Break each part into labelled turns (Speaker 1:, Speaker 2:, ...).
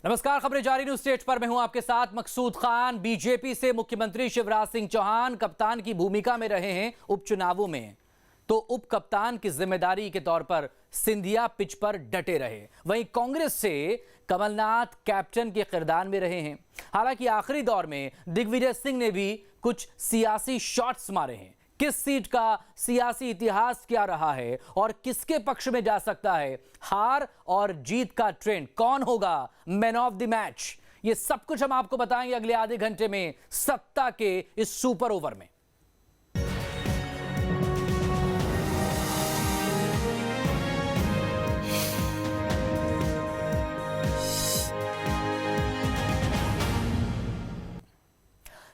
Speaker 1: नमस्कार, खबरें जारी न्यूज स्टेज पर मैं हूं आपके साथ मकसूद खान। बीजेपी से मुख्यमंत्री शिवराज सिंह चौहान कप्तान की भूमिका में रहे हैं उपचुनावों में, तो उप कप्तान की जिम्मेदारी के तौर पर सिंधिया पिच पर डटे रहे। वहीं कांग्रेस से कमलनाथ कैप्टन के किरदार में रहे हैं। हालांकि आखिरी दौर में दिग्विजय सिंह ने भी कुछ सियासी शॉट्स मारे हैं। किस सीट का सियासी इतिहास क्या रहा है और किसके पक्ष में जा सकता है हार और जीत का ट्रेंड, कौन होगा मैन ऑफ द मैच, ये सब कुछ हम आपको बताएंगे अगले आधे घंटे में सत्ता के इस सुपर ओवर में।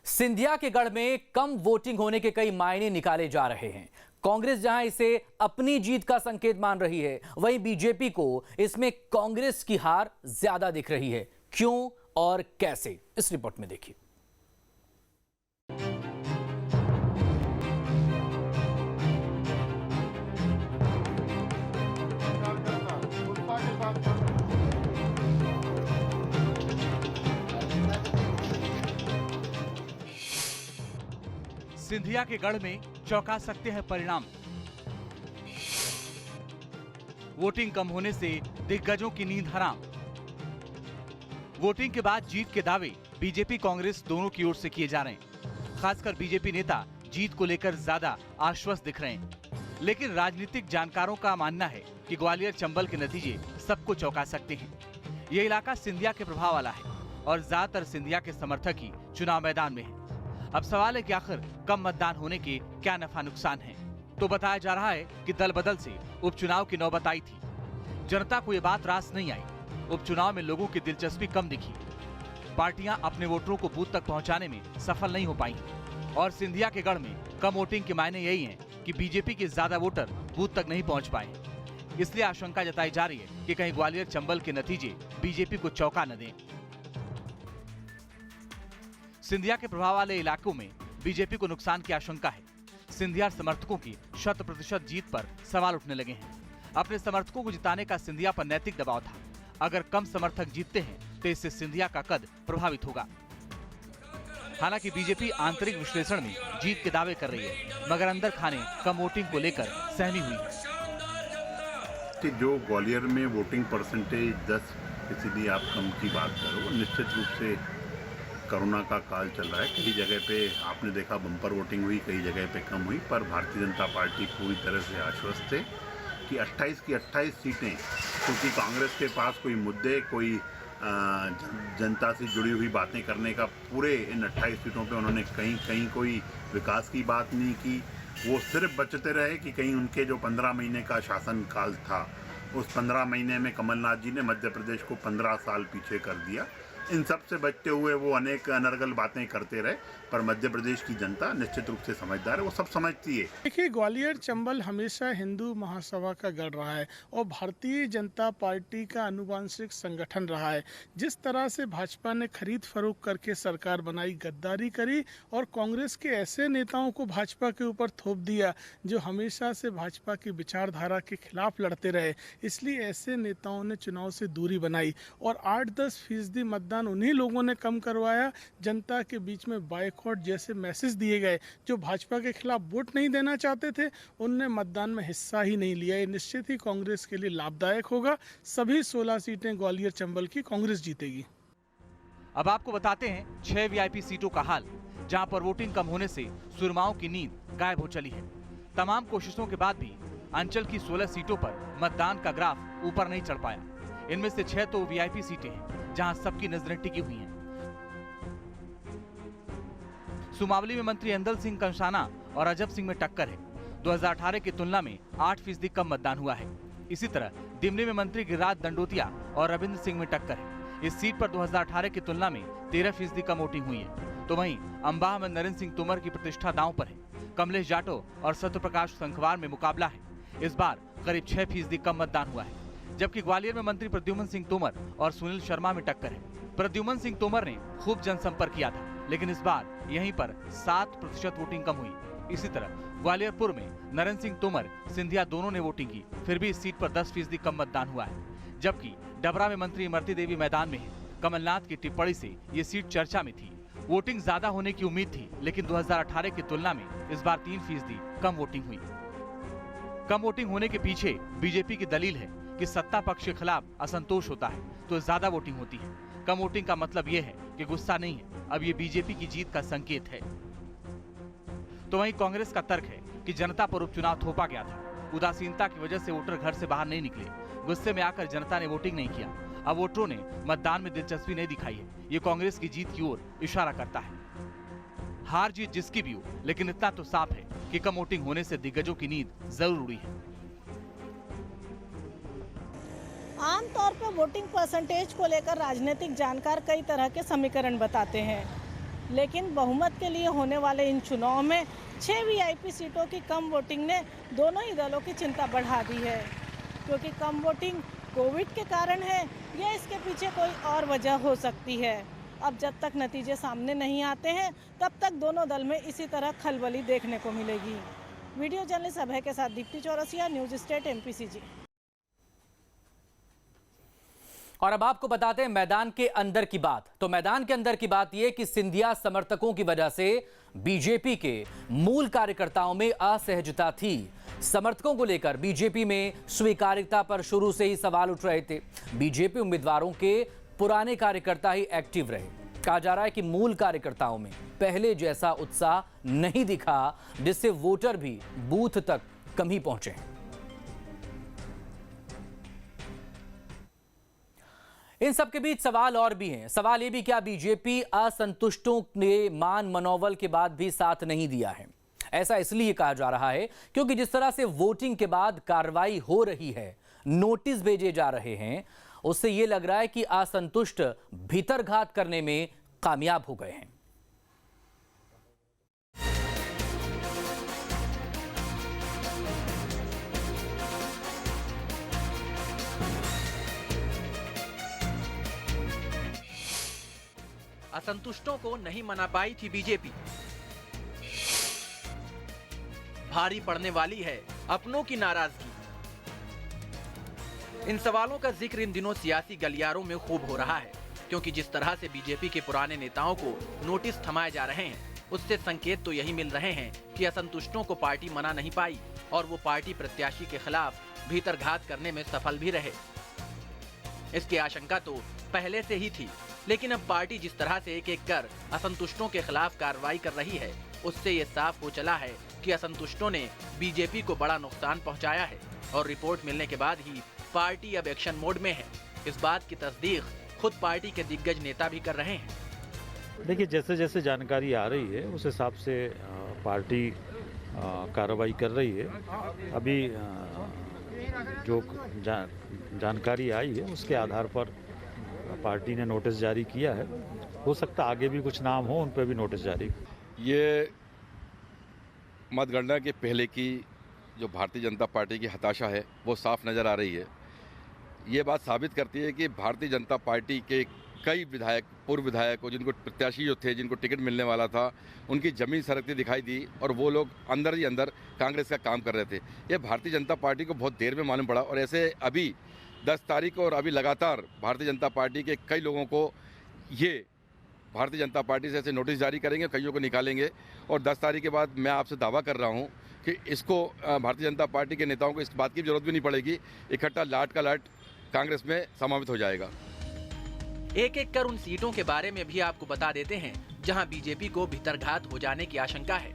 Speaker 1: सिंधिया के गढ़ में कम वोटिंग होने के कई मायने निकाले जा रहे हैं। कांग्रेस जहां इसे अपनी जीत का संकेत मान रही है, वहीं बीजेपी को इसमें कांग्रेस की हार ज्यादा दिख रही है। क्यों और कैसे, इस रिपोर्ट में देखिए।
Speaker 2: सिंधिया के गढ़ में चौंका सकते हैं परिणाम। वोटिंग कम होने से दिग्गजों की नींद हराम। वोटिंग के बाद जीत के दावे बीजेपी कांग्रेस दोनों की ओर से किए जा रहे हैं। खासकर बीजेपी नेता जीत को लेकर ज्यादा आश्वस्त दिख रहे हैं। लेकिन राजनीतिक जानकारों का मानना है कि ग्वालियर चंबल के नतीजे सबको चौंका सकते हैं। ये इलाका सिंधिया के प्रभाव वाला है और ज्यादातर सिंधिया के समर्थक ही चुनाव मैदान में है। अब सवाल है कि आखिर कम मतदान होने के क्या नफा नुकसान हैं? तो बताया जा रहा है कि दल बदल से उपचुनाव की नौबत आई थी। जनता को ये बात रास नहीं आई। उपचुनाव में लोगों की दिलचस्पी कम दिखी। पार्टियां अपने वोटरों को बूथ तक पहुंचाने में सफल नहीं हो पाई। और सिंधिया के गढ़ में कम वोटिंग के मायने यही हैं कि बीजेपी के ज्यादा वोटर बूथ तक नहीं पहुंच पाए। इसलिए आशंका जताई जा रही है कि कहीं ग्वालियर चंबल के नतीजे बीजेपी को चौंका न दें। सिंधिया के प्रभाव वाले इलाकों में बीजेपी को नुकसान की आशंका है। सिंधिया समर्थकों की 100% जीत पर सवाल उठने लगे हैं। अपने समर्थकों को जिताने का सिंधिया पर नैतिक दबाव था। अगर कम समर्थक जीतते हैं तो इससे सिंधिया का कद प्रभावित होगा। हालांकि बीजेपी आंतरिक विश्लेषण में जीत के दावे कर रही है, मगर अंदर खाने कम वोटिंग को लेकर सहमी हुई है।
Speaker 3: कि जो ग्वालियर में वोटिंग परसेंटेज 10% आप कम की बात करो, निश्चित रूप से कोरोना का काल चल रहा है। कई जगह पे आपने देखा बम्पर वोटिंग हुई, कई जगह पे कम हुई, पर भारतीय जनता पार्टी पूरी तरह से आश्वस्त है कि 28 की 28 सीटें, क्योंकि कांग्रेस के पास कोई मुद्दे, कोई जनता से जुड़ी हुई बातें करने का, पूरे इन 28 सीटों पे उन्होंने कहीं कोई विकास की बात नहीं की। वो सिर्फ बचते रहे कि कहीं उनके जो 15 महीने का शासनकाल था, उस 15 महीने में कमलनाथ जी ने मध्य प्रदेश को 15 साल पीछे कर दिया। इन सब से बचते हुए वो अनेक अनर्गल बातें करते रहे, पर मध्य प्रदेश की जनता निश्चित रूप से समझदार है, वो सब समझती है।
Speaker 4: देखिए, ग्वालियर चंबल हमेशा हिंदू महासभा का गढ़ रहा है और भारतीय जनता पार्टी का आनुवंशिक संगठन रहा है। जिस तरह से भाजपा ने खरीद फरोख्त करके सरकार बनाई, गद्दारी करी और कांग्रेस के ऐसे नेताओं को भाजपा के ऊपर थोप दिया जो हमेशा से भाजपा की विचारधारा के खिलाफ लड़ते रहे, इसलिए ऐसे नेताओं ने चुनाव से दूरी बनाई और 8-10% मतदान उन्हीं लोगों ने कम करवाया। जनता के बीच में बायकॉट जैसे मैसेज दिए गए। जो भाजपा के खिलाफ वोट नहीं देना चाहते थे, उनने मतदान में हिस्सा ही नहीं लिया। ये निश्चित ही कांग्रेस के लिए लाभदायक होगा। सभी 16 सीटें ग्वालियर चंबल की कांग्रेस जीतेगी।
Speaker 2: अब आपको बताते हैं 6 वीआईपी सीटों का हाल, जहां पर वोटिंग कम होने से सुरमाओं की नींद गायब हो चली है। तमाम कोशिशों के बाद भी अंचल की 16 सीटों पर मतदान का ग्राफ ऊपर नहीं चढ़ पाया। इनमें से 6 तो वीआईपी सीटें हैं जहां सबकी नजरें टिकी हुई हैं। सुमावली में मंत्री अंदल सिंह कंसाना और अजब सिंह में टक्कर है। 2018 की तुलना में 8% कम मतदान हुआ है। इसी तरह दिमनी में मंत्री गिरिराज दंडोतिया और रविंद्र सिंह में टक्कर है। इस सीट पर 2018 की तुलना में 13% कम वोटिंग हुई है। तो वहीं अंबाह में नरेंद्र सिंह तोमर की प्रतिष्ठा दांव पर है। कमलेश जाटव और सत्यप्रकाश संखवार में मुकाबला है। इस बार करीब 6% कम मतदान हुआ है। जबकि ग्वालियर में मंत्री प्रद्युमन सिंह तोमर और सुनील शर्मा में टक्कर है। प्रद्युमन सिंह तोमर ने खूब जनसंपर्क किया था, लेकिन इस बार यहीं पर 7% वोटिंग कम हुई। इसी तरह ग्वालियरपुर में नरेंद्र सिंह तोमर, सिंधिया दोनों ने वोटिंग की, फिर भी इस सीट पर 10% कम मतदान हुआ है। जबकि डबरा में मंत्री इमरती देवी मैदान में है। कमलनाथ की टिप्पणी से ये सीट चर्चा में थी। वोटिंग ज्यादा होने की उम्मीद थी, लेकिन 2018 की तुलना में इस बार 3% कम वोटिंग हुई। कम वोटिंग होने के पीछे बीजेपी की दलील है कि सत्ता पक्ष के खिलाफ असंतोष होता है तो ज्यादा वोटिंग होती है। कम वोटिंग का मतलब ये है कि गुस्सा नहीं है, अब ये बीजेपी की जीत का संकेत है। तो वहीं कांग्रेस का तर्क है कि जनता पर उपचुनाव थोपा गया था। उदासीनता की वजह से वोटर घर से बाहर नहीं निकले। गुस्से में आकर जनता ने वोटिंग नहीं किया। अब वोटरों ने मतदान में दिलचस्पी नहीं दिखाई है। ये कांग्रेस की जीत की ओर इशारा करता है। हार जीत जिसकी भी हो, लेकिन इतना तो साफ है कि कम वोटिंग होने से दिग्गजों की नींद जरूर उड़ी है।
Speaker 5: आमतौर पर वोटिंग परसेंटेज को लेकर राजनीतिक जानकार कई तरह के समीकरण बताते हैं, लेकिन बहुमत के लिए होने वाले इन चुनाव में 6 वीआईपी सीटों की कम वोटिंग ने दोनों ही दलों की चिंता बढ़ा दी है। क्योंकि कम वोटिंग कोविड के कारण है या इसके पीछे कोई और वजह हो सकती है। अब जब तक नतीजे सामने नहीं आते हैं तब तक दोनों दल में इसी तरह खलबली देखने को मिलेगी। वीडियो जर्नलिस्ट अभय के साथ Deepti Chaurasia, news state MPCG।
Speaker 1: और अब आपको बताते हैं मैदान के अंदर की बात। तो मैदान के अंदर की बात यह कि सिंधिया समर्थकों की वजह से बीजेपी के मूल कार्यकर्ताओं में असहजता थी। समर्थकों को लेकर बीजेपी में स्वीकार्यता पर शुरू से ही सवाल उठ रहे थे। बीजेपी उम्मीदवारों के पुराने कार्यकर्ता ही एक्टिव रहे। कहा जा रहा है कि मूल कार्यकर्ताओं में पहले जैसा उत्साह नहीं दिखा, जिससे वोटर भी बूथ तक कम ही पहुंचे। इन सब के बीच सवाल और भी हैं। सवाल ये भी, क्या बीजेपी असंतुष्टों ने मान मनोबल के बाद भी साथ नहीं दिया है? ऐसा इसलिए कहा जा रहा है क्योंकि जिस तरह से वोटिंग के बाद कार्रवाई हो रही है, नोटिस भेजे जा रहे हैं, उससे यह लग रहा है कि असंतुष्ट भीतरघात करने में कामयाब हो गए हैं।
Speaker 6: असंतुष्टों को नहीं मना पाई थी बीजेपी। भारी पड़ने वाली है अपनों की नाराजगी। इन सवालों का जिक्र इन दिनों सियासी गलियारों में खूब हो रहा है, क्योंकि जिस तरह से बीजेपी के पुराने नेताओं को नोटिस थमाए जा रहे हैं, उससे संकेत तो यही मिल रहे हैं कि असंतुष्टों को पार्टी मना नहीं पाई और वो पार्टी प्रत्याशी के खिलाफ भीतरघात करने में सफल भी रहे। इसकी आशंका तो पहले से ही थी, लेकिन अब पार्टी जिस तरह से एक एक कर असंतुष्टों के खिलाफ कार्रवाई कर रही है, उससे ये साफ हो चला है कि असंतुष्टों ने बीजेपी को बड़ा नुकसान पहुंचाया है और रिपोर्ट मिलने के बाद ही पार्टी अब एक्शन मोड में है। इस बात की तस्दीक खुद पार्टी के दिग्गज नेता भी कर रहे हैं।
Speaker 7: देखिए, जैसे जैसे जानकारी आ रही है उस हिसाब से पार्टी कार्रवाई कर रही है। अभी जो जानकारी आई है उसके आधार पर पार्टी ने नोटिस जारी किया है। हो सकता आगे भी कुछ नाम हो, उन पर भी नोटिस जारी।
Speaker 8: ये मतगणना के पहले की जो भारतीय जनता पार्टी की हताशा है वो साफ नज़र आ रही है। ये बात साबित करती है कि भारतीय जनता पार्टी के कई विधायक, पूर्व विधायक, जिनको प्रत्याशी जो थे, जिनको टिकट मिलने वाला था, उनकी ज़मीन सरकती दिखाई दी और वो लोग अंदर ही अंदर कांग्रेस का काम कर रहे थे। ये भारतीय जनता पार्टी को बहुत देर में मालूम पड़ा और ऐसे अभी 10 तारीख और अभी लगातार भारतीय जनता पार्टी के कई लोगों को ये भारतीय जनता पार्टी से ऐसे नोटिस जारी करेंगे, कईयों को निकालेंगे और 10 तारीख के बाद मैं आपसे दावा कर रहा हूँ कि इसको भारतीय जनता पार्टी के नेताओं को इस बात की जरूरत भी नहीं पड़ेगी। इकट्ठा लाट का लाट कांग्रेस में समावित हो जाएगा।
Speaker 6: एक एक कर उन सीटों के बारे में भी आपको बता देते हैं जहां बीजेपी को भीतरघात हो जाने की आशंका है।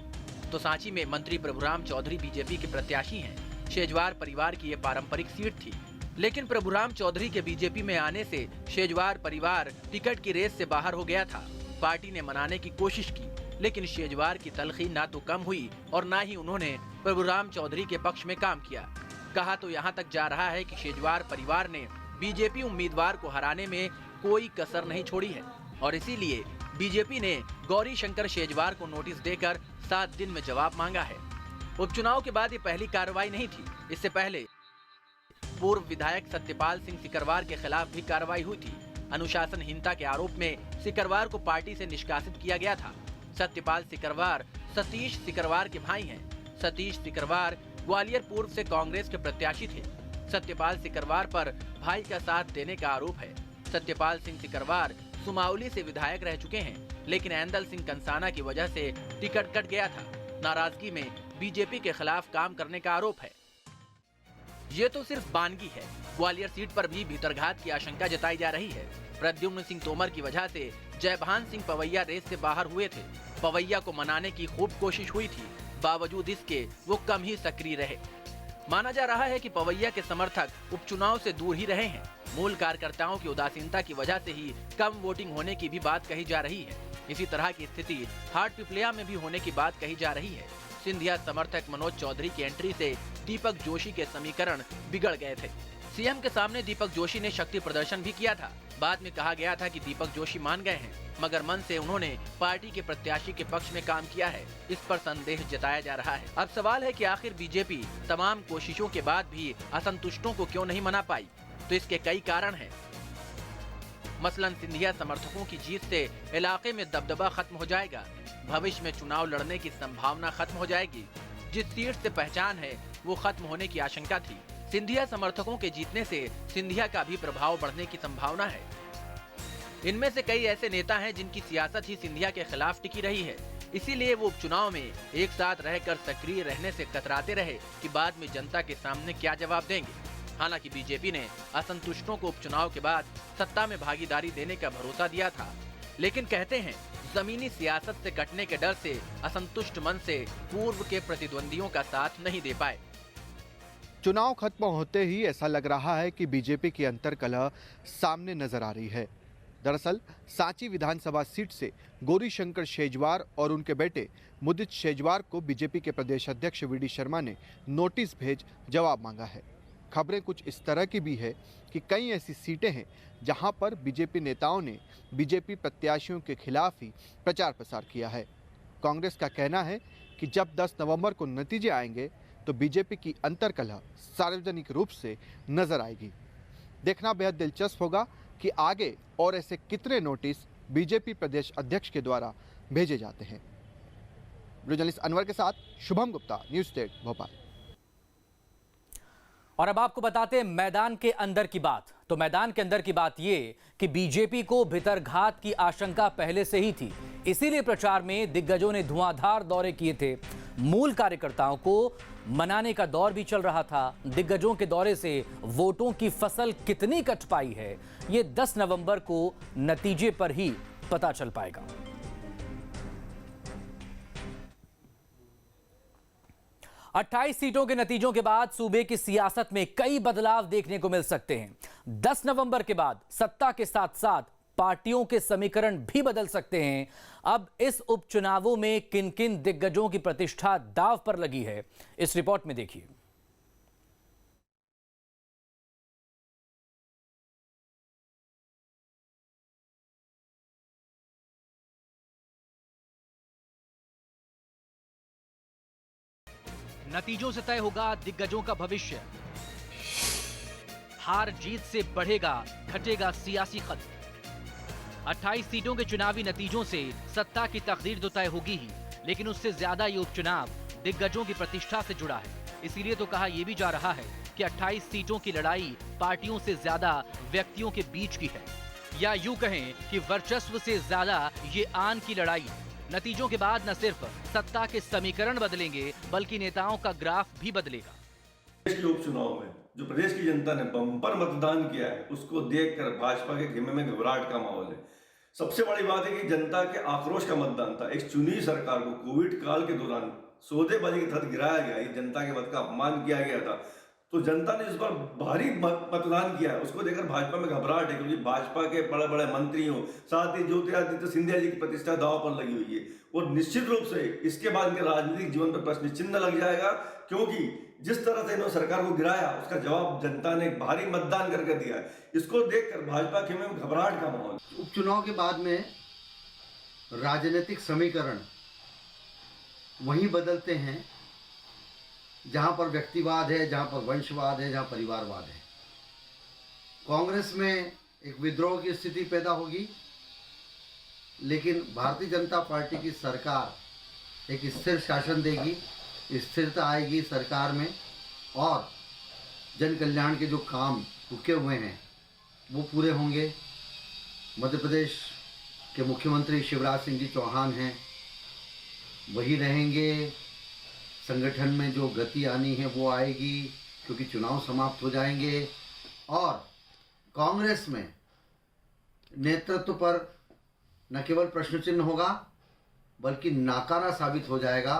Speaker 6: तो सांची में मंत्री प्रभुराम चौधरी बीजेपी के प्रत्याशी हैं। शेजवार परिवार की ये पारंपरिक सीट थी, लेकिन प्रभुराम चौधरी के बीजेपी में आने से शेजवार परिवार टिकट की रेस से बाहर हो गया था। पार्टी ने मनाने की कोशिश की, लेकिन शेजवार की तलखी ना तो कम हुई और ना ही उन्होंने प्रभुराम चौधरी के पक्ष में काम किया। कहा तो यहाँ तक जा रहा है कि शेजवार परिवार ने बीजेपी उम्मीदवार को हराने में कोई कसर नहीं छोड़ी है और इसीलिए बीजेपी ने गौरी शंकर शेजवार को नोटिस देकर 7 दिन में जवाब मांगा है। उपचुनाव के बाद ये पहली कार्रवाई नहीं थी। इससे पहले पूर्व विधायक सत्यपाल सिंह सिकरवार के खिलाफ भी कार्रवाई हुई थी। अनुशासनहीनता के आरोप में सिकरवार को पार्टी से निष्कासित किया गया था। सत्यपाल सिकरवार सतीश सिकरवार के भाई हैं। सतीश सिकरवार ग्वालियर पूर्व से कांग्रेस के प्रत्याशी थे। सत्यपाल सिकरवार पर भाई का साथ देने का आरोप है। सत्यपाल सिंह सिकरवार सुमावली से विधायक रह चुके हैं, लेकिन ऐंदल सिंह कंसाना की वजह से टिकट कट गया था। नाराजगी में बीजेपी के खिलाफ काम करने का आरोप है। ये तो सिर्फ बानगी है, ग्वालियर सीट पर भी भीतरघात की आशंका जताई जा रही है। प्रद्युम्न सिंह तोमर की वजह से जयभान सिंह पवैया रेस से बाहर हुए थे। पवैया को मनाने की खूब कोशिश हुई थी, बावजूद इसके वो कम ही सक्रिय रहे। माना जा रहा है कि पवैया के समर्थक उपचुनाव से दूर ही रहे हैं। मूल कार्यकर्ताओं की उदासीनता की वजह से ही कम वोटिंग होने की भी बात कही जा रही है। इसी तरह की स्थिति हाट पिपलिया में भी होने की बात कही जा रही है। सिंधिया समर्थक मनोज चौधरी की एंट्री से दीपक जोशी के समीकरण बिगड़ गए थे। सीएम के सामने दीपक जोशी ने शक्ति प्रदर्शन भी किया था। बाद में कहा गया था कि दीपक जोशी मान गए हैं, मगर मन से उन्होंने पार्टी के प्रत्याशी के पक्ष में काम किया है, इस पर संदेह जताया जा रहा है। अब सवाल है कि आखिर बीजेपी तमाम कोशिशों के बाद भी असंतुष्टों को क्यों नहीं मना पाई? तो इसके कई कारण हैं। मसलन सिंधिया समर्थकों की जीत से इलाके में दबदबा खत्म हो जाएगा, भविष्य में चुनाव लड़ने की संभावना खत्म हो जाएगी। जिस सीट से पहचान है वो खत्म होने की आशंका थी। सिंधिया समर्थकों के जीतने से सिंधिया का भी प्रभाव बढ़ने की संभावना है। इनमें से कई ऐसे नेता हैं जिनकी सियासत ही सिंधिया के खिलाफ टिकी रही है, इसीलिए वो उपचुनाव में एक साथ रहकर सक्रिय रहने से कतराते रहे कि बाद में जनता के सामने क्या जवाब देंगे। हालांकि बीजेपी ने असंतुष्टों को उपचुनाव के बाद सत्ता में भागीदारी देने का भरोसा दिया था, लेकिन कहते हैं जमीनी सियासत से कटने के डर से असंतुष्ट मन से पूर्व के प्रतिद्वंदियों का साथ नहीं दे पाए।
Speaker 9: चुनाव खत्म होते ही ऐसा लग रहा है कि बीजेपी की अंतर्कलह सामने नजर आ रही है। दरअसल सांची विधानसभा सीट से गौरीशंकर शेजवार और उनके बेटे मुदित शेजवार को बीजेपी के प्रदेश अध्यक्ष वीडी शर्मा ने नोटिस भेज जवाब मांगा है। खबरें कुछ इस तरह की भी है कि कई ऐसी सीटें हैं जहां पर बीजेपी नेताओं ने बीजेपी प्रत्याशियों के खिलाफ ही प्रचार प्रसार किया है। कांग्रेस का कहना है कि जब 10 नवंबर को नतीजे आएंगे तो बीजेपी की अंतर्कलह सार्वजनिक रूप से नजर आएगी। देखना बेहद दिलचस्प होगा कि आगे और ऐसे कितने नोटिस बीजेपी प्रदेश अध्यक्ष के द्वारा भेजे जाते हैं। जर्नलिस्ट अनवर के साथ शुभम गुप्ता, न्यूज़ स्टेट भोपाल।
Speaker 1: और अब आपको बताते हैं मैदान के अंदर की बात। तो मैदान के अंदर की बात ये कि बीजेपी को भीतरघात की आशंका पहले से ही थी, इसीलिए प्रचार में दिग्गजों ने धुआंधार दौरे किए थे। मूल कार्यकर्ताओं को मनाने का दौर भी चल रहा था। दिग्गजों के दौरे से वोटों की फसल कितनी कट पाई है, ये 10 नवंबर को नतीजे पर ही पता चल पाएगा। अट्ठाईस सीटों के नतीजों के बाद सूबे की सियासत में कई बदलाव देखने को मिल सकते हैं। 10 नवंबर के बाद सत्ता के साथ साथ पार्टियों के समीकरण भी बदल सकते हैं। अब इस उपचुनावों में किन किन दिग्गजों की प्रतिष्ठा दांव पर लगी है, इस रिपोर्ट में देखिए।
Speaker 10: नतीजों से तय होगा दिग्गजों का भविष्य। हार जीत से बढ़ेगा घटेगा सियासी खत। 28 सीटों के चुनावी नतीजों से सत्ता की तकदीर तो तय होगी ही, लेकिन उससे ज्यादा ये उपचुनाव दिग्गजों की प्रतिष्ठा से जुड़ा है। इसीलिए तो कहा यह भी जा रहा है कि 28 सीटों की लड़ाई पार्टियों से ज्यादा व्यक्तियों के बीच की है, या यूं कहें कि वर्चस्व से ज्यादा ये आन की लड़ाई है। नतीजों के बाद न सिर्फ सत्ता के समीकरण बदलेंगे, बल्कि नेताओं का ग्राफ भी बदलेगा।
Speaker 11: प्रदेश के उपचुनाव में जो प्रदेश की जनता ने बम्पर मतदान किया है, उसको देखकर भाजपा के खेमे में घबराहट का माहौल है। सबसे बड़ी बात है कि जनता के आक्रोश का मतदान था। एक चुनी सरकार को कोविड काल के दौरान सौदेबाजी के तहत गिराया गया, जनता के मत का अपमान किया गया था, तो जनता ने इस बार भारी मतदान किया है। उसको देखकर भाजपा में घबराहट है, क्योंकि भाजपा के बड़े बड़े मंत्रियों, साथ ही ज्योतिरादित्य सिंधिया जी की प्रतिष्ठा दांव पर लगी हुई है। और निश्चित रूप से इसके बाद इनके राजनीतिक जीवन पर प्रश्न चिन्ह लग जाएगा, क्योंकि जिस तरह से इन्होंने सरकार को गिराया उसका जवाब जनता ने भारी मतदान करके दिया है। इसको देखकर भाजपा के में घबराहट का माहौल।
Speaker 12: उपचुनाव के बाद में राजनीतिक समीकरण वहीं बदलते हैं जहां पर व्यक्तिवाद है, जहां पर वंशवाद है, जहां परिवारवाद है। कांग्रेस में एक विद्रोह की स्थिति पैदा होगी, लेकिन भारतीय जनता पार्टी की सरकार एक स्थिर शासन देगी, स्थिरता आएगी सरकार में, और जन कल्याण के जो काम रुके हुए हैं वो पूरे होंगे। मध्य प्रदेश कि मुख्यमंत्री शिवराज सिंह जी चौहान हैं, वही रहेंगे। संगठन में जो गति आनी है वो आएगी, क्योंकि चुनाव समाप्त हो जाएंगे और कांग्रेस में नेतृत्व पर न केवल प्रश्न चिन्ह होगा बल्कि नाकारा साबित हो जाएगा।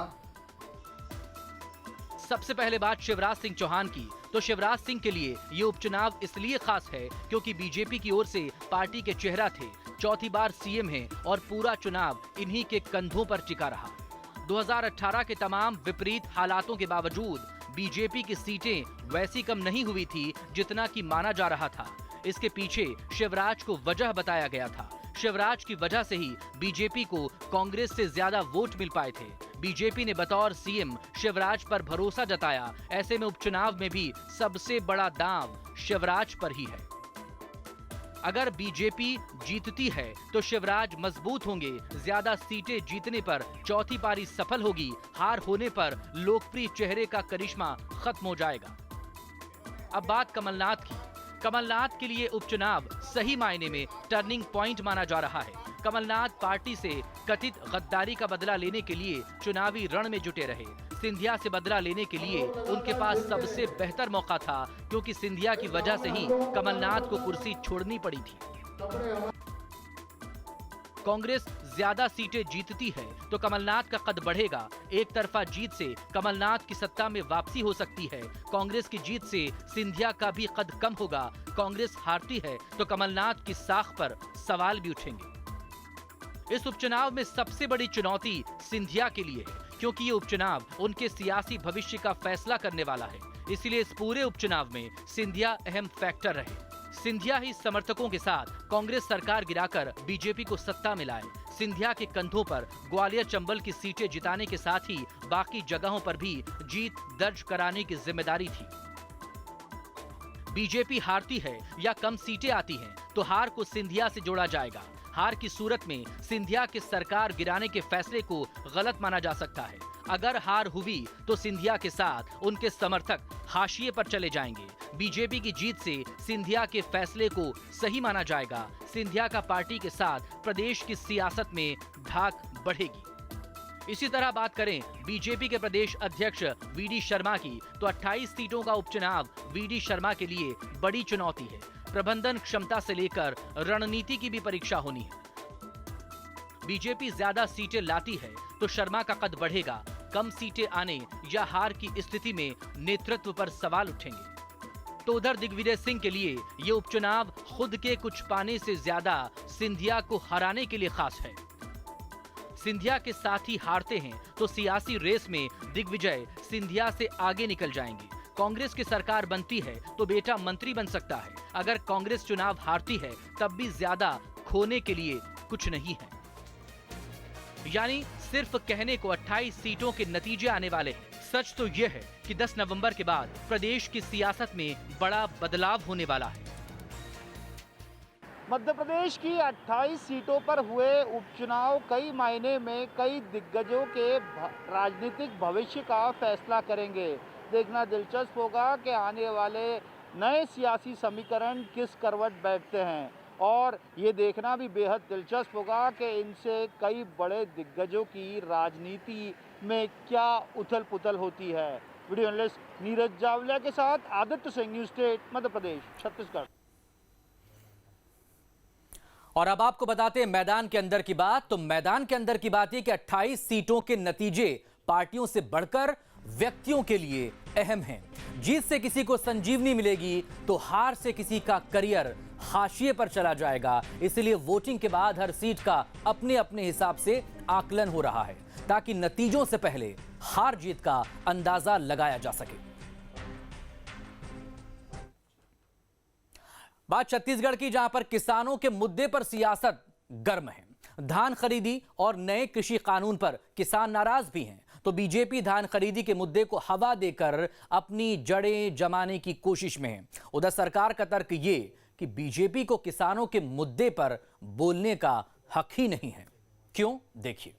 Speaker 10: सबसे पहले बात शिवराज सिंह चौहान की, तो शिवराज सिंह के लिए ये उपचुनाव इसलिए खास है क्योंकि बीजेपी की ओर से पार्टी के चेहरा थे, चौथी बार सीएम हैं और पूरा चुनाव इन्हीं के कंधों पर टिका रहा। 2018 के तमाम विपरीत हालातों के बावजूद बीजेपी की सीटें वैसी कम नहीं हुई थी जितना कि माना जा रहा था। इसके पीछे शिवराज को वजह बताया गया था। शिवराज की वजह से ही बीजेपी को कांग्रेस से ज्यादा वोट मिल पाए थे। बीजेपी ने बतौर सीएम शिवराज पर भरोसा जताया। ऐसे में उपचुनाव में भी सबसे बड़ा दांव शिवराज पर ही है। अगर बीजेपी जीतती है तो शिवराज मजबूत होंगे, ज्यादा सीटें जीतने पर चौथी पारी सफल होगी, हार होने पर लोकप्रिय चेहरे का करिश्मा खत्म हो जाएगा। अब बात कमलनाथ की। कमलनाथ के लिए उपचुनाव सही मायने में टर्निंग पॉइंट माना जा रहा है। कमलनाथ पार्टी से कथित गद्दारी का बदला लेने के लिए चुनावी रण में जुटे रहे। सिंधिया से बदला लेने के लिए उनके पास सबसे बेहतर मौका था, क्योंकि सिंधिया की वजह से ही कमलनाथ को कुर्सी छोड़नी पड़ी थी। कांग्रेस ज्यादा सीटें जीतती है तो कमलनाथ का कद बढ़ेगा। एक तरफा जीत से कमलनाथ की सत्ता में वापसी हो सकती है। कांग्रेस की जीत से सिंधिया का भी कद कम होगा। कांग्रेस हारती है तो कमलनाथ की साख पर सवाल भी उठेंगे। इस उपचुनाव में सबसे बड़ी चुनौती सिंधिया के लिए है, क्योंकि ये उपचुनाव उनके सियासी भविष्य का फैसला करने वाला है। इसलिए इस पूरे उपचुनाव में सिंधिया अहम फैक्टर रहे। सिंधिया ही समर्थकों के साथ कांग्रेस सरकार गिराकर बीजेपी को सत्ता में लाए। सिंधिया के कंधों पर ग्वालियर चंबल की सीटें जिताने के साथ ही बाकी जगहों पर भी जीत दर्ज कराने की जिम्मेदारी थी। बीजेपी हारती है या कम सीटें आती हैं तो हार को सिंधिया से जोड़ा जाएगा। हार की सूरत में सिंधिया के सरकार गिराने के फैसले को गलत माना जा सकता है। अगर हार हुई तो सिंधिया के साथ उनके समर्थक हाशिए पर चले जाएंगे। बीजेपी की जीत से सिंधिया के फैसले को सही माना जाएगा। सिंधिया का पार्टी के साथ प्रदेश की सियासत में धाक बढ़ेगी। इसी तरह बात करें बीजेपी के प्रदेश अध्यक्ष वीडी शर्मा की, तो 28 सीटों का उपचुनाव वीडी शर्मा के लिए बड़ी चुनौती है। प्रबंधन क्षमता से लेकर रणनीति की भी परीक्षा होनी है। बीजेपी ज्यादा सीटें लाती है तो शर्मा का कद बढ़ेगा। कम सीटें आने या हार की स्थिति में नेतृत्व पर सवाल उठेंगे। तो उधर दिग्विजय सिंह के लिए ये उपचुनाव खुद के कुछ पाने से ज्यादा सिंधिया को हराने के लिए खास है। सिंधिया के साथ ही हारते हैं तो सियासी रेस में दिग्विजय सिंधिया से आगे निकल जाएंगे। कांग्रेस की सरकार बनती है तो बेटा मंत्री बन सकता है। अगर कांग्रेस चुनाव हारती है तब भी ज्यादा खोने के लिए कुछ नहीं है। यानी सिर्फ कहने को 28 सीटों के नतीजे आने वाले हैं। सच तो यह है कि 10 नवंबर के बाद प्रदेश की सियासत में बड़ा बदलाव होने वाला है।
Speaker 13: मध्य प्रदेश की 28 सीटों पर हुए उपचुनाव कई मायने में कई दिग्गजों के राजनीतिक भविष्य का फैसला करेंगे। देखना दिलचस्प होगा कि आने वाले नए सियासी समीकरण किस करवट बैठते हैं, और ये देखना भी बेहद दिलचस्प होगा कि इनसे कई बड़े दिग्गजों की राजनीति में क्या उथल पुथल होती है। वीडियो जर्नलिस्ट नीरज जावलिया के साथ आदित्य सिंह, न्यूज़ स्टेट, मध्य प्रदेश, छत्तीसगढ़।
Speaker 1: और अब आपको बताते हैं मैदान के अंदर की बात। तो मैदान के अंदर की बात यह कि 28 सीटों के नतीजे पार्टियों से बढ़कर व्यक्तियों के लिए अहम हैं। जीत से किसी को संजीवनी मिलेगी तो हार से किसी का करियर हाशिए पर चला जाएगा। इसलिए वोटिंग के बाद हर सीट का अपने अपने हिसाब से आकलन हो रहा है, ताकि नतीजों से पहले हार जीत का अंदाजा लगाया जा सके। बात छत्तीसगढ़ की, जहां पर किसानों के मुद्दे पर सियासत गर्म है। धान खरीदी और नए कृषि कानून पर किसान नाराज भी हैं। तो बीजेपी धान खरीदी के मुद्दे को हवा देकर अपनी जड़ें जमाने की कोशिश में है। उधर सरकार का तर्क ये कि बीजेपी को किसानों के मुद्दे पर बोलने का हक ही नहीं है। क्यों, देखिए।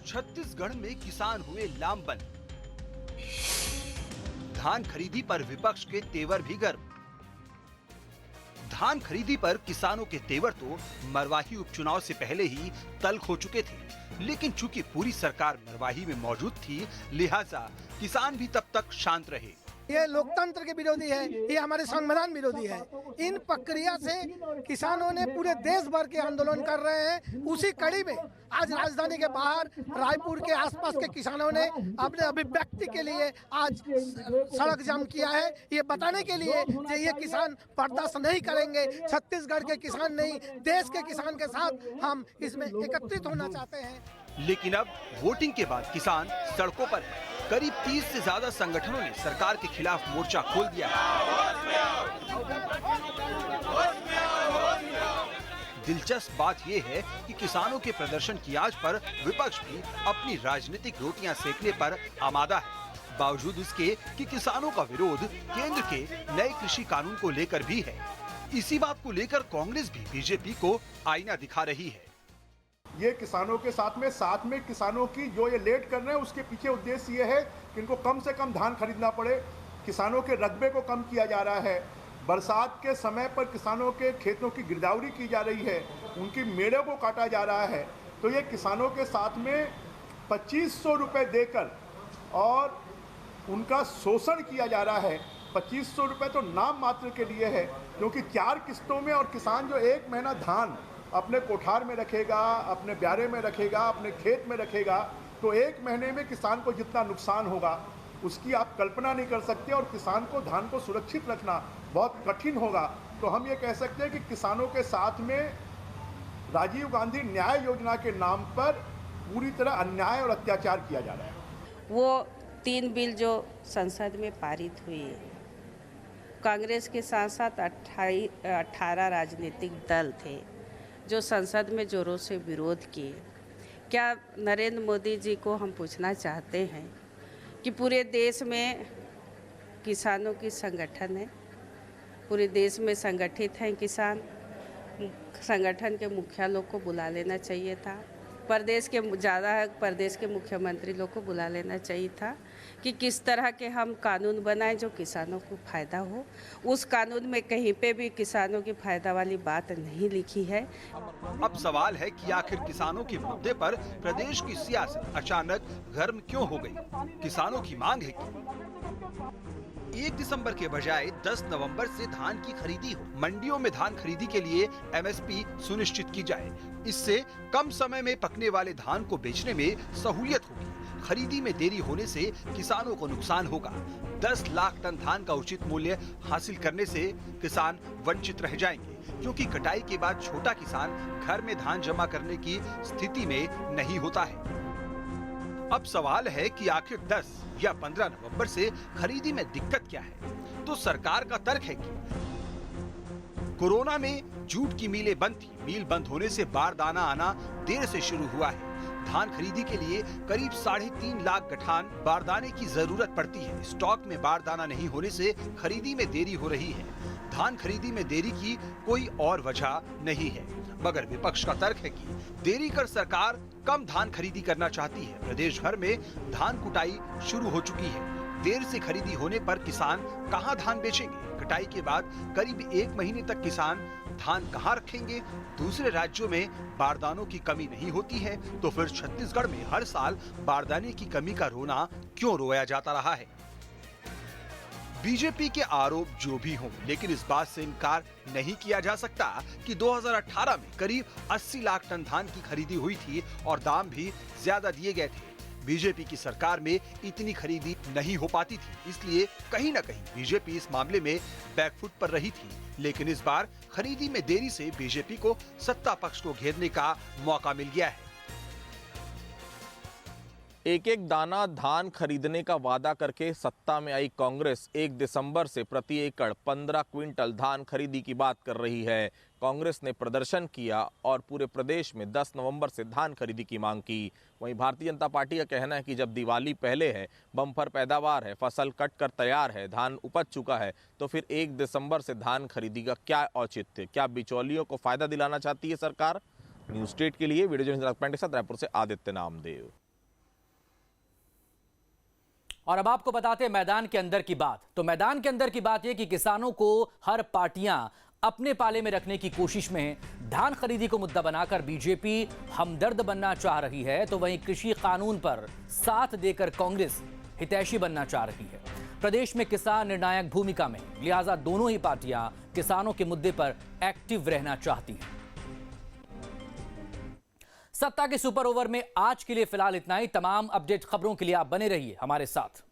Speaker 14: छत्तीसगढ़ में किसान हुए लामबंद। धान खरीदी पर विपक्ष के तेवर भी गर्म। धान खरीदी पर किसानों के तेवर तो मरवाही उपचुनाव से पहले ही तल्ख हो चुके थे, लेकिन चूंकि पूरी सरकार मरवाही में मौजूद थी, लिहाजा किसान भी तब तक शांत रहे।
Speaker 15: ये लोकतंत्र के विरोधी है, ये हमारे संविधान विरोधी है। इन प्रक्रिया से किसानों ने पूरे देश भर के आंदोलन कर रहे हैं। उसी कड़ी में आज राजधानी के बाहर रायपुर के आसपास के किसानों ने अपने अभिव्यक्ति के लिए आज सड़क जाम किया है, ये बताने के लिए कि ये किसान बर्दाश्त नहीं करेंगे। छत्तीसगढ़ के किसान नहीं, देश के किसान के साथ हम इसमें एकत्रित होना चाहते हैं।
Speaker 14: लेकिन अब वोटिंग के बाद किसान सड़कों पर है। करीब 30 से ज्यादा संगठनों ने सरकार के खिलाफ मोर्चा खोल दिया है। दिलचस्प बात यह है कि किसानों के प्रदर्शन की आज पर विपक्ष भी अपनी राजनीतिक रोटियां सेकने पर आमादा है, बावजूद इसके कि किसानों का विरोध केंद्र के नए कृषि कानून को लेकर भी है। इसी बात को लेकर कांग्रेस भी बीजेपी को आईना दिखा रही है।
Speaker 16: ये किसानों के साथ में किसानों की जो ये लेट कर रहे हैं उसके पीछे उद्देश्य ये है कि इनको कम से कम धान खरीदना पड़े। किसानों के रकबे को कम किया जा रहा है। बरसात के समय पर किसानों के खेतों की गिरदावरी की जा रही है, उनकी मेड़ों को काटा जा रहा है। तो ये किसानों के साथ में 2500 रुपये देकर और उनका शोषण किया जा रहा है। 2500 रुपये तो नाम मात्र के लिए है, क्योंकि 4 किस्तों में, और किसान जो 1 महीना धान अपने कोठार में रखेगा, अपने ब्यारे में रखेगा, अपने खेत में रखेगा, तो 1 महीने में किसान को जितना नुकसान होगा उसकी आप कल्पना नहीं कर सकते। और किसान को धान को सुरक्षित रखना बहुत कठिन होगा। तो हम ये कह सकते हैं कि किसानों के साथ में राजीव गांधी न्याय योजना के नाम पर पूरी तरह अन्याय और अत्याचार किया जा रहा है।
Speaker 17: वो 3 बिल जो संसद में पारित हुई, कांग्रेस के साथ साथ 18 राजनीतिक दल थे जो संसद में जोरों से विरोध किए। क्या नरेंद्र मोदी जी को हम पूछना चाहते हैं कि पूरे देश में किसानों की संगठन है, पूरे देश में संगठित हैं किसान, संगठन के मुखिया लोग को बुला लेना चाहिए था। प्रदेश के मुख्यमंत्री लोग को बुला लेना चाहिए था कि किस तरह के हम कानून बनाएं जो किसानों को फ़ायदा हो। उस कानून में कहीं पे भी किसानों की फ़ायदा वाली बात नहीं लिखी है।
Speaker 14: अब सवाल है कि आखिर किसानों के मुद्दे पर प्रदेश की सियासत अचानक गर्म क्यों हो गई? किसानों की मांग है कि 1 दिसंबर के बजाय 10 नवंबर से धान की खरीदी हो। मंडियों में धान खरीदी के लिए MSP सुनिश्चित की जाए। इससे कम समय में पकने वाले धान को बेचने में सहूलियत होगी। खरीदी में देरी होने से किसानों को नुकसान होगा। 10 लाख टन धान का उचित मूल्य हासिल करने से किसान वंचित रह जाएंगे, क्योंकि कटाई के बाद छोटा किसान घर में धान जमा करने की स्थिति में नहीं होता है। अब सवाल है कि आखिर 10 या 15 नवंबर से खरीदी में दिक्कत क्या है? तो सरकार का तर्क है कि कोरोना में जूट की मिलें बंद थी। मिल बंद होने से बारदाना आना देर से शुरू हुआ है। धान खरीदी के लिए करीब 3.5 लाख गठान बारदाने की जरूरत पड़ती है। स्टॉक में बारदाना नहीं होने से खरीदी में देरी हो रही है। धान खरीदी में देरी की कोई और वजह नहीं है, मगर विपक्ष का तर्क है कि देरी कर सरकार कम धान खरीदी करना चाहती है। प्रदेश भर में धान कुटाई शुरू हो चुकी है। देर से खरीदी होने पर किसान कहां धान बेचेंगे? कटाई के बाद करीब 1 महीने तक किसान धान कहां रखेंगे? दूसरे राज्यों में बारदानों की कमी नहीं होती है, तो फिर छत्तीसगढ़ में हर साल बारदाने की कमी का रोना क्यों रोया जाता रहा है? बीजेपी के आरोप जो भी हों, लेकिन इस बात से इनकार नहीं किया जा सकता कि 2018 में करीब 80 लाख टन धान की खरीदी हुई थी और दाम भी ज्यादा दिए गए थे। बीजेपी की सरकार में इतनी खरीदी नहीं हो पाती थी, इसलिए कहीं न कहीं बीजेपी इस मामले में बैकफुट पर रही थी। लेकिन इस बार खरीदी में देरी से बीजेपी को सत्ता पक्ष को घेरने का मौका मिल गया है।
Speaker 18: एक एक दाना धान खरीदने का वादा करके सत्ता में आई कांग्रेस 1 दिसंबर से प्रति एकड़ 15 क्विंटल धान खरीदी की बात कर रही है। कांग्रेस ने प्रदर्शन किया और पूरे प्रदेश में 10 नवंबर से धान खरीदी की मांग की। वहीं भारतीय जनता पार्टी का कहना है कि जब दिवाली पहले है, बम्पर पैदावार है, फसल कट कर तैयार है, धान उपज चुका है, तो फिर 1 दिसंबर से धान खरीदी का क्या औचित्य? क्या बिचौलियों को फायदा दिलाना चाहती है सरकार? न्यूज स्टेट के लिए वीडियो जर्नलिस्ट के साथ रायपुर से आदित्य नामदेव।
Speaker 1: और अब आपको बताते हैं मैदान के अंदर की बात। तो मैदान के अंदर की बात यह कि किसानों को हर पार्टियां अपने पाले में रखने की कोशिश में है। धान खरीदी को मुद्दा बनाकर बीजेपी हमदर्द बनना चाह रही है, तो वहीं कृषि कानून पर साथ देकर कांग्रेस हितैषी बनना चाह रही है। प्रदेश में किसान निर्णायक भूमिका में, लिहाजा दोनों ही पार्टियां किसानों के मुद्दे पर एक्टिव रहना चाहती हैं। सत्ता के सुपर ओवर में आज के लिए फिलहाल इतना ही। तमाम अपडेट खबरों के लिए आप बने रहिए हमारे साथ।